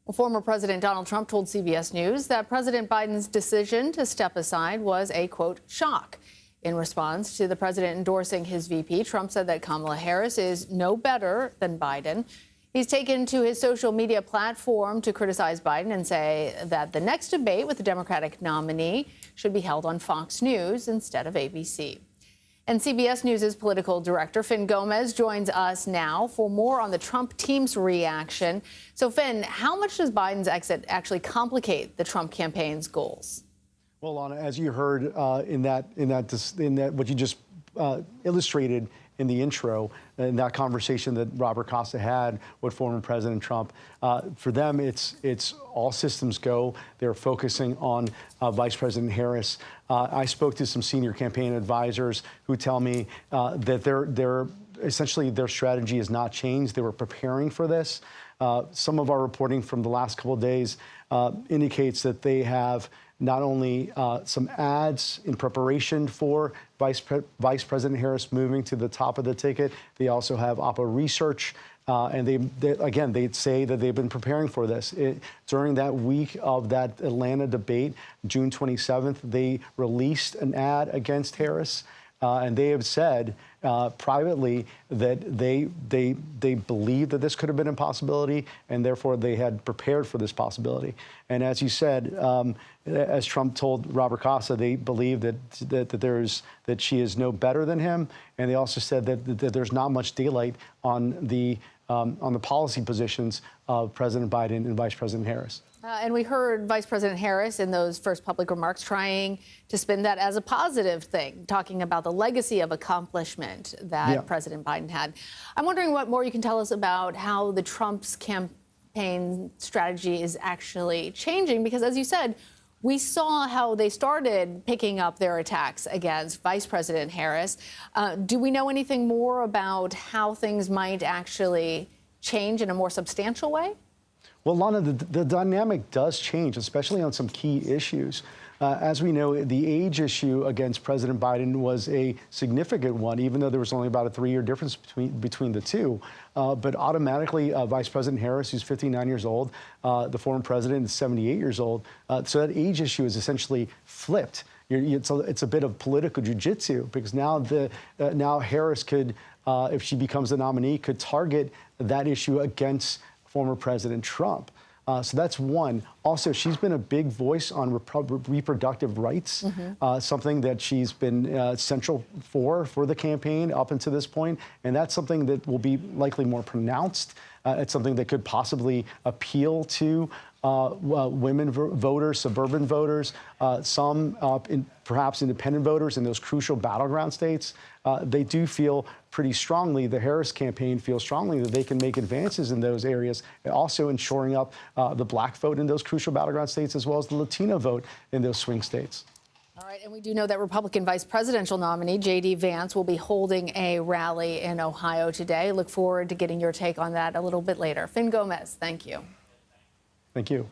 Well, former President Donald Trump told CBS News that President Biden's decision to step aside was a, quote, shock. In response to the president endorsing his VP, Trump said that Kamala Harris is no better than Biden. He's taken to his social media platform to criticize Biden and say that the next debate with the Democratic nominee should be held on Fox News instead of ABC. And CBS News' political director, Finn Gomez, joins us now for more on the Trump team's reaction. So, Finn, how much does Biden's exit actually complicate the Trump campaign's goals? Well, Lana, as you heard in that what you just illustrated in the intro, in that conversation that Robert Costa had with former President Trump, for them, it's all systems go. They're focusing on Vice President Harris. I spoke to some senior campaign advisors who tell me that essentially their strategy has not changed. They were preparing for this. Some of our reporting from the last couple of days indicates that they have not only some ads in preparation for Vice President Harris moving to the top of the ticket. They also have Oppo research. And they'd say that they've been preparing for this. During that week of that Atlanta debate, June 27th, they released an ad against Harris. And they have said privately that they believe that this could have been a possibility, and therefore they had prepared for this possibility. And as you said, as Trump told Robert Costa, they believe that she is no better than him, and they also said that there's not much daylight on the policy positions of President Biden and Vice President Harris. And we heard Vice President Harris in those first public remarks trying to spin that as a positive thing, talking about the legacy of accomplishment that President Biden had. I'm wondering what more you can tell us about how the Trump's campaign strategy is actually changing, because as you said, we saw how they started picking up their attacks against Vice President Harris. Do we know anything more about how things might actually change in a more substantial way? Well, Lana, the dynamic does change, especially on some key issues. As we know, the age issue against President Biden was a significant one, even though there was only about a 3-year difference between the two. But automatically, Vice President Harris, who's 59 years old, the former president is 78 years old. So that age issue is essentially flipped. It's a bit of political jujitsu, because now Harris could, if she becomes the nominee, could target that issue against former President Trump. So that's one. Also, she's been a big voice on reproductive rights, something that she's been central for the campaign up until this point. And that's something that will be likely more pronounced. It's something that could possibly appeal to women voters, suburban voters, some perhaps independent voters in those crucial battleground states. They do feel pretty strongly, the Harris campaign feels strongly that they can make advances in those areas, and also in shoring up the black vote in those crucial battleground states, as well as the Latino vote in those swing states. All right, and we do know that Republican vice presidential nominee J.D. Vance will be holding a rally in Ohio today. Look forward to getting your take on that a little bit later. Finn Gomez, thank you. Thank you.